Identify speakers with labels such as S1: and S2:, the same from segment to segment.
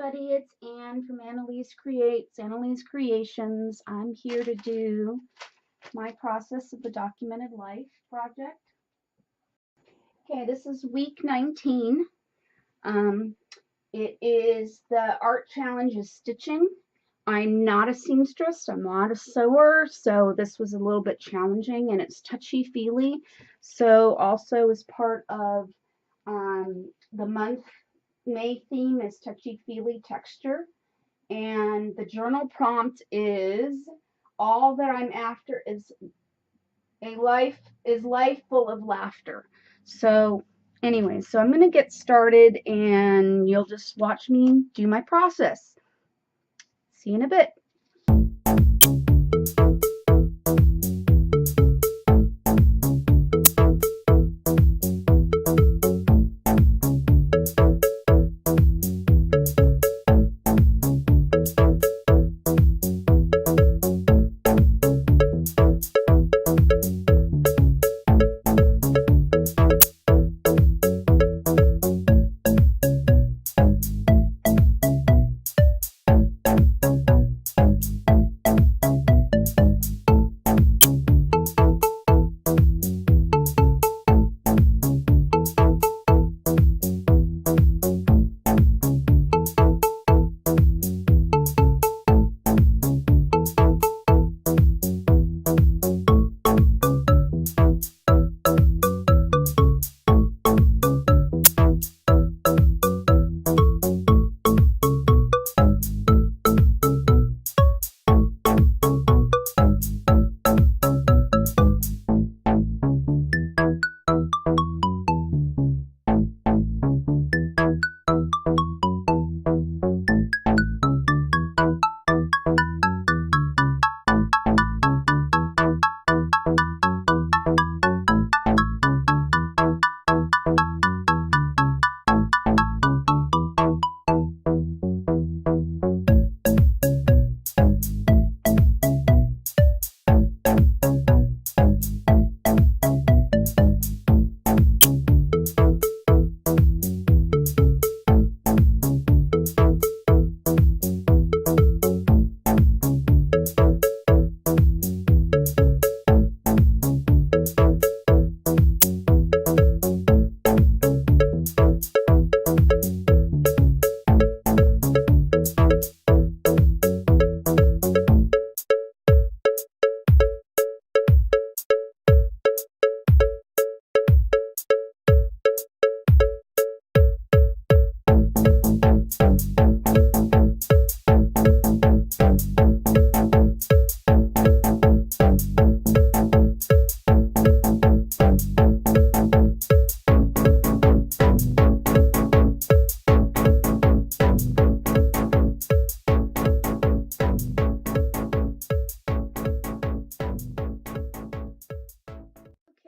S1: everybody, it's Anne from Annalise Creates, Annalise Creations. I'm here to do my process of the Documented Life project. Okay, this is week 19. Um, the art challenge is stitching. I'm not a seamstress, I'm not a sewer, so this was a little bit challenging, and it's touchy-feely. So also as part of the month, May theme is touchy-feely texture. And the journal prompt is, all that I'm after is life full of laughter. So anyway, so I'm going to get started and you'll just watch me do my process. See you in a bit.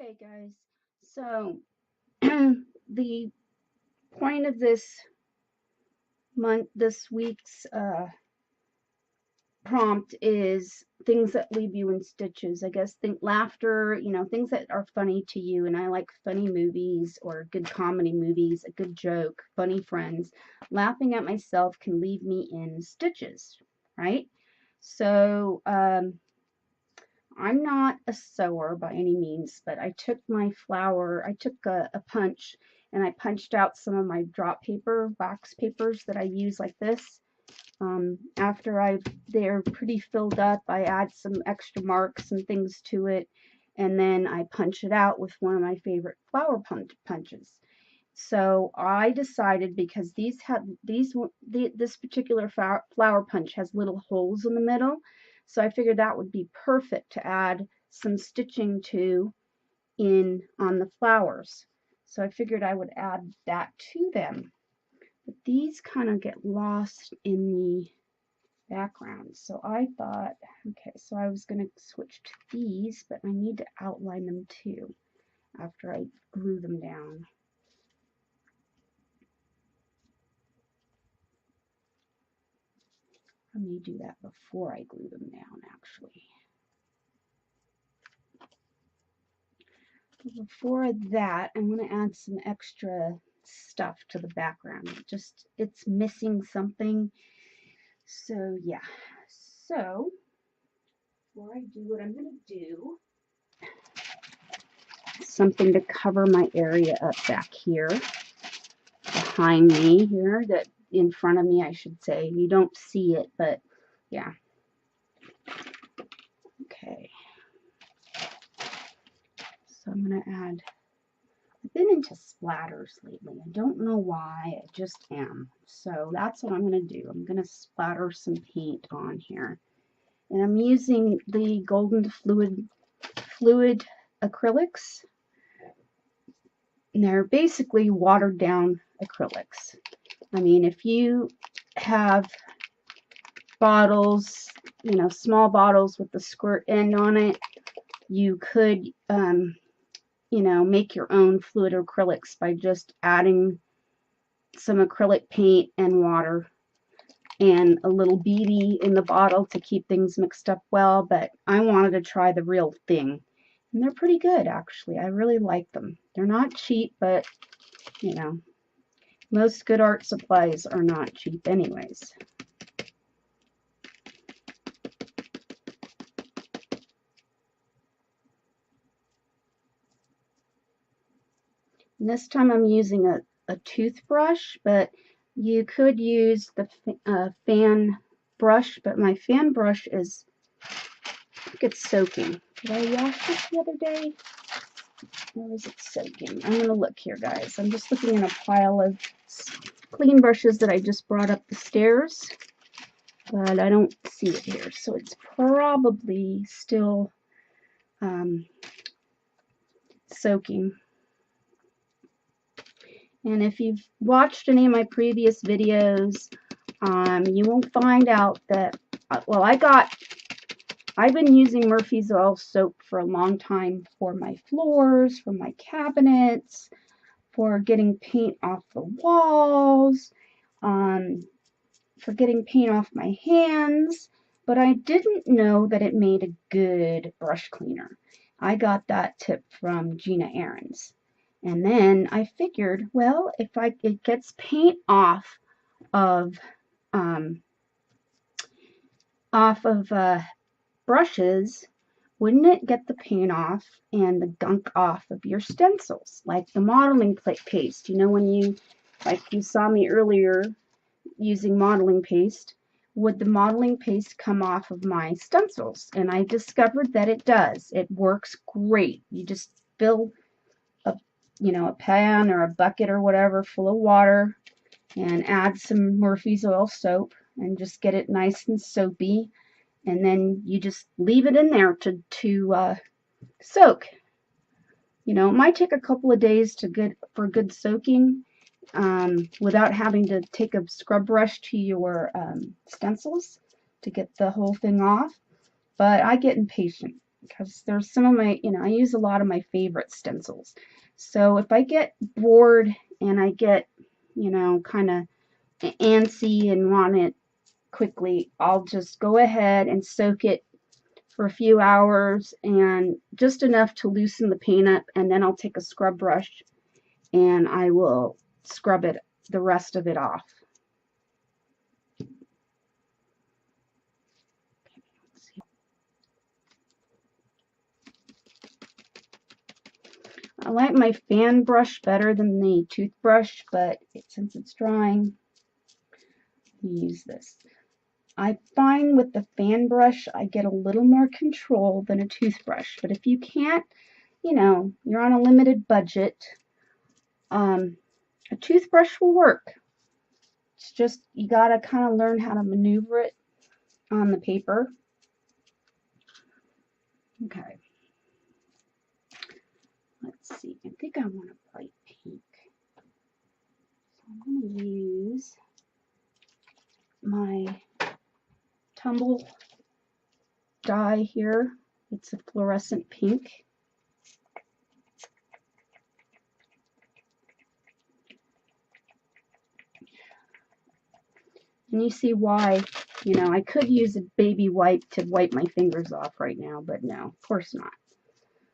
S1: Okay, guys, so the point of this week's prompt is things that leave you in stitches. I guess think laughter, things that are funny to you. And I like funny movies or good comedy movies, a good joke, funny friends. Laughing at myself can leave me in stitches, right? So I'm not a sewer by any means, but I took a punch and I punched out some of my drop paper, wax papers that I use like this. After they're pretty filled up, I add some extra marks and things to it, and then I punch it out with one of my favorite flower punches. So I decided, because this particular flower punch has little holes in the middle, so I figured that would be perfect to add some stitching to on the flowers. So I figured I would add that to them. But these kind of get lost in the background. So I thought, okay, so I was going to switch to these, but I need to outline them too after I glue them down. I may do that before I glue them down, actually. Before that, I'm going to add some extra stuff to the background. It's missing something. So yeah. So before I do what I'm going to do, something to cover my area up back here, behind me here, that in front of me, I should say. You don't see it, but yeah. Okay. So I'm going to add, I've been into splatters lately. I don't know why, I just am. So that's what I'm going to do. I'm going to splatter some paint on here. And I'm using the Golden Fluid acrylics. And they're basically watered down acrylics. I mean, if you have bottles, you know, small bottles with the squirt end on it, you could, you know, make your own fluid acrylics by just adding some acrylic paint and water and a little BB in the bottle to keep things mixed up well. But I wanted to try the real thing. And they're pretty good, actually. I really like them. They're not cheap, but, you know, most good art supplies are not cheap anyways. And this time I'm using a toothbrush, but you could use the fan brush, but my fan brush is, I think it's soaking. Did I wash this the other day? Or is it soaking? I'm going to look here, guys. I'm just looking in a pile of clean brushes that I just brought up the stairs, but I don't see it here. So it's probably still soaking. And if you've watched any of my previous videos, you will find out that, well, I've been using Murphy's Oil soap for a long time for my floors, for my cabinets, for getting paint off the walls, for getting paint off my hands, but I didn't know that it made a good brush cleaner. I got that tip from Gina Ahrens. And then I figured, well, if it gets paint off of brushes, wouldn't it get the paint off and the gunk off of your stencils, like the modeling paste? You know, when you, like you saw me earlier using modeling paste, would the modeling paste come off of my stencils? And I discovered that it does. It works great. You just fill a pan or a bucket or whatever full of water and add some Murphy's Oil soap and just get it nice and soapy, and then you just leave it in there to soak. You know, it might take a couple of days for good soaking without having to take a scrub brush to your stencils to get the whole thing off, but I get impatient because there's some of my, I use a lot of my favorite stencils. So if I get bored and I get, kind of antsy and want it quickly, I'll just go ahead and soak it for a few hours and just enough to loosen the paint up, and then I'll take a scrub brush and I will scrub the rest of it off. I like my fan brush better than the toothbrush, but since it's drying, I use this. I find with the fan brush, I get a little more control than a toothbrush. But if you can't, you're on a limited budget, a toothbrush will work. It's just, you got to kind of learn how to maneuver it on the paper. Okay. Let's see, I think I want a bright pink. So I'm going to use my tumble dye here. It's a fluorescent pink. And you see why, I could use a baby wipe to wipe my fingers off right now, but no, of course not.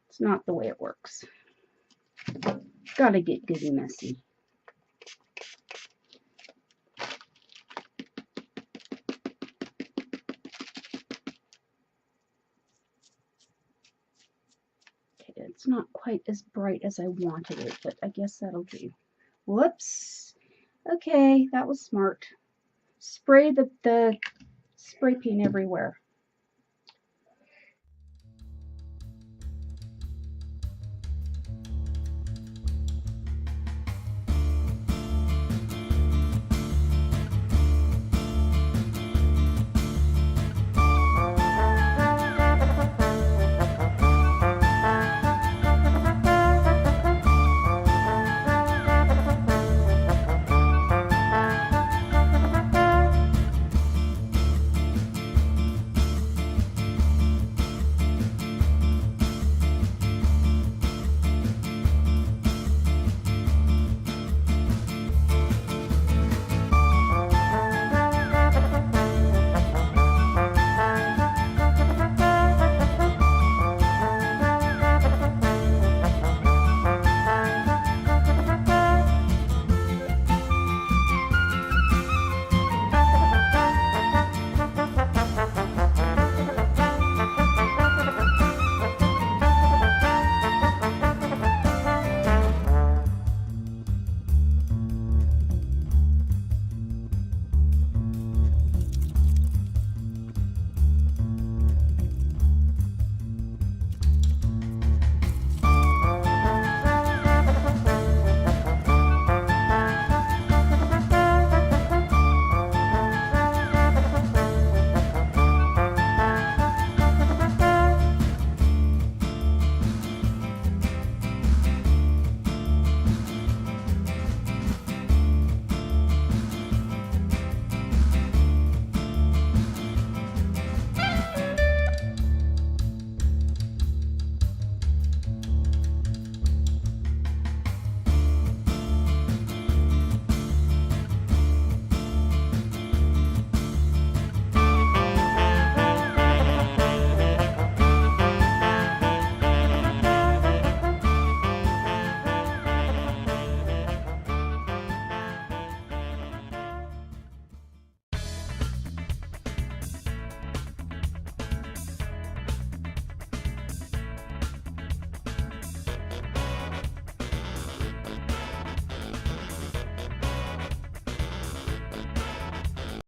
S1: It's not the way it works. Gotta get good and messy. It's not quite as bright as I wanted it, but I guess that'll do. Whoops. Okay, that was smart. Spray the spray paint everywhere.